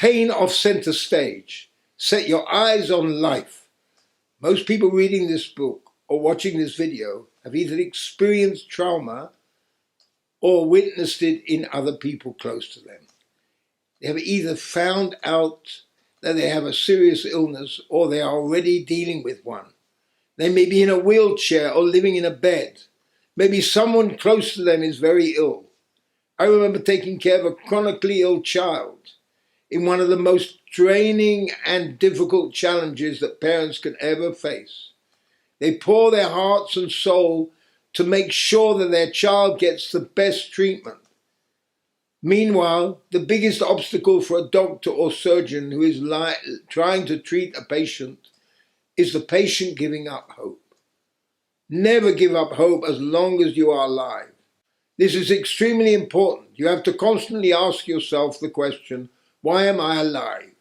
pain off center stage. Set your eyes on life. Most people reading this book or watching this video have either experienced trauma or witnessed it in other people close to them. They have either found out that they have a serious illness or they are already dealing with one. They may be in a wheelchair or living in a bed. Maybe someone close to them is very ill. I remember taking care of a chronically ill child in one of the most draining and difficult challenges that parents can ever face. They pour their hearts and soul to make sure that their child gets the best treatment. Meanwhile, the biggest obstacle for a doctor or surgeon who is trying to treat a patient is the patient giving up hope. Never give up hope as long as you are alive. This is extremely important. You have to constantly ask yourself the question, why am I alive?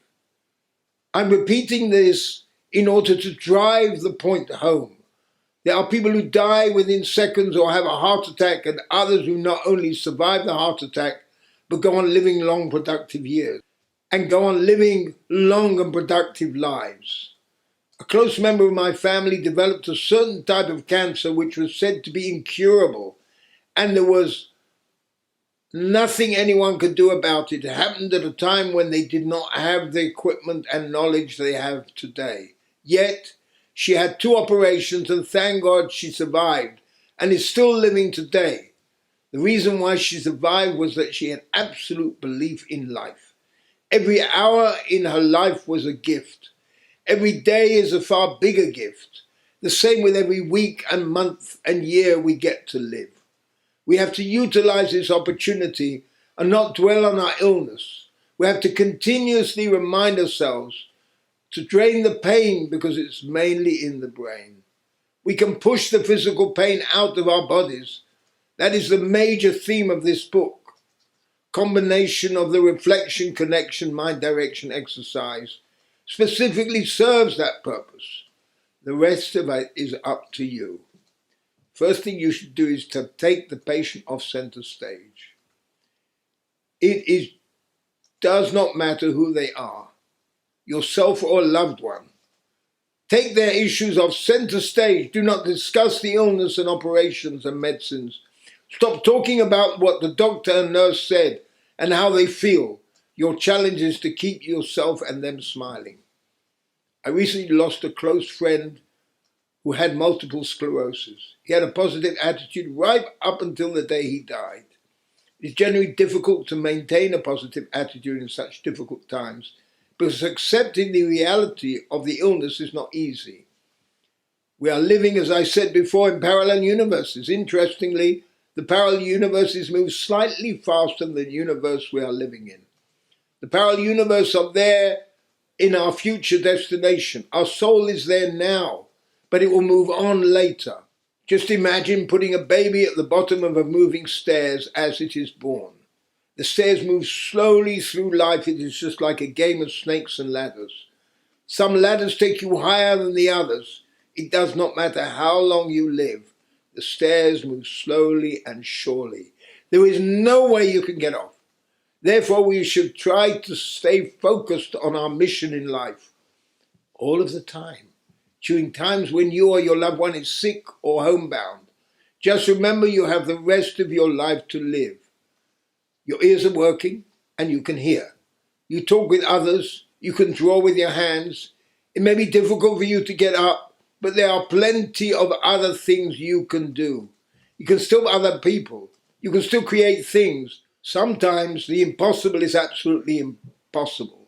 I'm repeating this in order to drive the point home. There are people who die within seconds or have a heart attack, and others who not only survive the heart attack, but go on living long, productive years and go on living long and productive lives. A close member of my family developed a certain type of cancer which was said to be incurable, and there was nothing anyone could do about it. It happened at a time when they did not have the equipment and knowledge they have today. Yet, she had 2 operations, and thank God she survived and is still living today. The reason why she survived was that she had absolute belief in life. Every hour in her life was a gift. Every day is a far bigger gift. The same with every week and month and year we get to live. We have to utilize this opportunity and not dwell on our illness. We have to continuously remind ourselves to drain the pain because it's mainly in the brain. We can push the physical pain out of our bodies. That is the major theme of this book. Combination of the reflection, connection, mind direction exercise specifically serves that purpose. The rest of it is up to you. First thing you should do is to take the patient off center stage. It does not matter who they are, yourself or a loved one. Take their issues off center stage. Do not discuss the illness and operations and medicines. Stop talking about what the doctor and nurse said and how they feel. Your challenge is to keep yourself and them smiling. I recently lost a close friend who had multiple sclerosis. He had a positive attitude right up until the day he died. It's generally difficult to maintain a positive attitude in such difficult times because accepting the reality of the illness is not easy. We are living, as I said before, in parallel universes. Interestingly, the parallel universes move slightly faster than the universe we are living in. The parallel universe are there in our future destination. Our soul is there now, but it will move on later. Just imagine putting a baby at the bottom of a moving stairs as it is born. The stairs move slowly through life. It is just like a game of snakes and ladders. Some ladders take you higher than the others. It does not matter how long you live. The stairs move slowly and surely. There is no way you can get off. Therefore, we should try to stay focused on our mission in life all of the time. During times when you or your loved one is sick or homebound, just remember you have the rest of your life to live. Your ears are working and you can hear. You talk with others, you can draw with your hands. It may be difficult for you to get up, but there are plenty of other things you can do. You can still other people. You can still create things. Sometimes the impossible is absolutely impossible.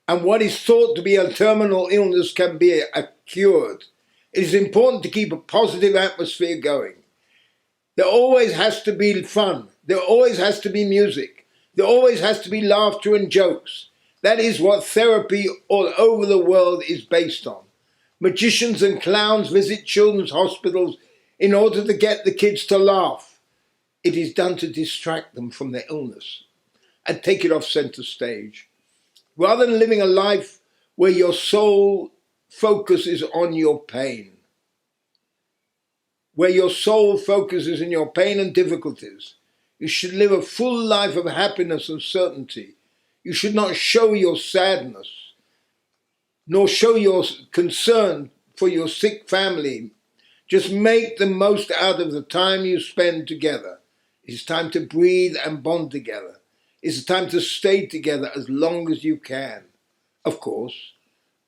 And what is thought to be a terminal illness can be cured. It is important to keep a positive atmosphere going. There always has to be fun. There always has to be music. There always has to be laughter and jokes. That is what therapy all over the world is based on. Magicians and clowns visit children's hospitals in order to get the kids to laugh. It is done to distract them from their illness and take it off center stage. Rather than living a life where your sole focus is on your pain, where your soul focuses in your pain and difficulties, you should live a full life of happiness and certainty. You should not show your sadness, nor show your concern for your sick family. Just make the most out of the time you spend together. It's time to breathe and bond together. It's time to stay together as long as you can. Of course,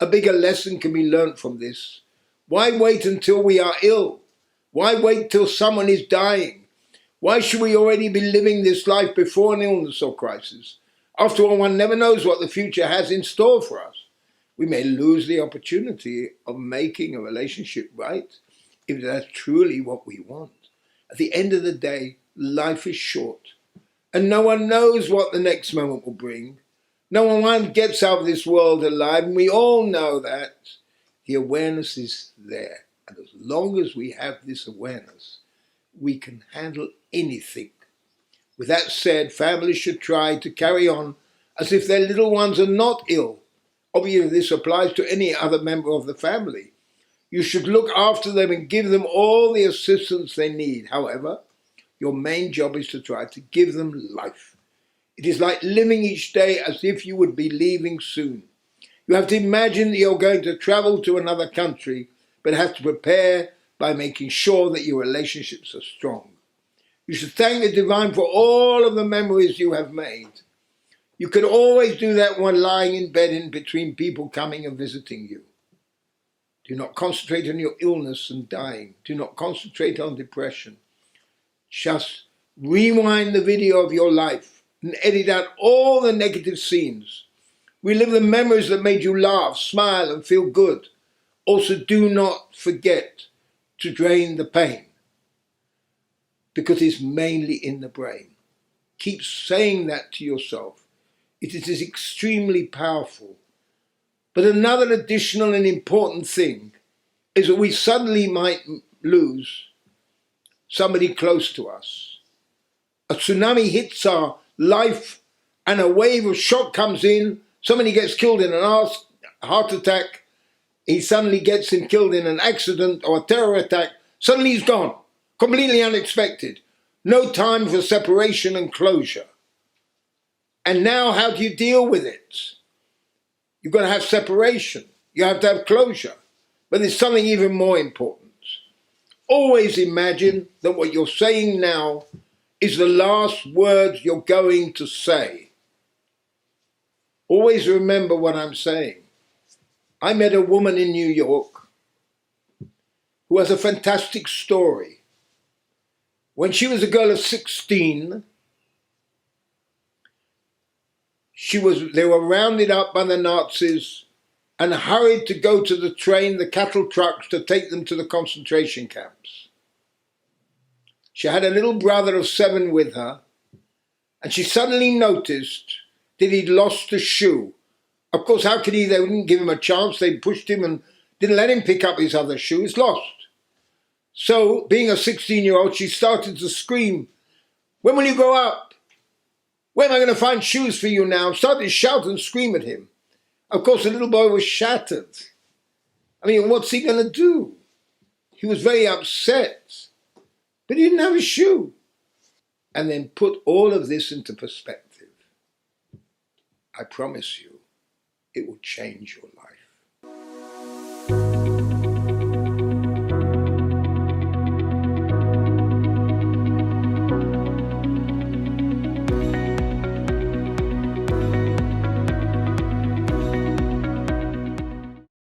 a bigger lesson can be learnt from this. Why wait until we are ill? Why wait till someone is dying? Why should we already be living this life before an illness or crisis? After all, one never knows what the future has in store for us. We may lose the opportunity of making a relationship right if that's truly what we want. At the end of the day, life is short, and no one knows what the next moment will bring. No one gets out of this world alive, and we all know that. The awareness is there, and as long as we have this awareness, we can handle anything. With that said, families should try to carry on as if their little ones are not ill. Obviously, this applies to any other member of the family. You should look after them and give them all the assistance they need. However, your main job is to try to give them life. It is like living each day as if you would be leaving soon. You have to imagine that you're going to travel to another country, but have to prepare by making sure that your relationships are strong. You should thank the divine for all of the memories you have made. You can always do that while lying in bed in between people coming and visiting you. Do not concentrate on your illness and dying. Do not concentrate on depression. Just rewind the video of your life and edit out all the negative scenes. Relive the memories that made you laugh, smile, and feel good. Also, do not forget to drain the pain, because it's mainly in the brain. Keep saying that to yourself. It is extremely powerful. But another additional and important thing is that we suddenly might lose somebody close to us. A tsunami hits our life and a wave of shock comes in. Somebody gets killed in an heart attack. He suddenly gets killed in an accident or a terror attack. Suddenly he's gone. Completely unexpected. No time for separation and closure. And now how do you deal with it? You've got to have separation. You have to have closure. But there's something even more important. Always imagine that what you're saying now is the last words you're going to say. Always remember what I'm saying. I met a woman in New York who has a fantastic story. When she was a girl of 16, they were rounded up by the Nazis and hurried to go to the train, the cattle trucks, to take them to the concentration camps. She had a little brother of 7 with her, and she suddenly noticed that he'd lost a shoe. Of course, how could he? They wouldn't give him a chance. They pushed him and didn't let him pick up his other shoe. It's lost. So, being a 16-year-old, she started to scream, "When will you grow up? Where am I going to find shoes for you now?" Started to shout and scream at him. Of course, the little boy was shattered. I mean, what's he going to do? He was very upset, but he didn't have a shoe. And then put all of this into perspective. I promise you, it will change your life.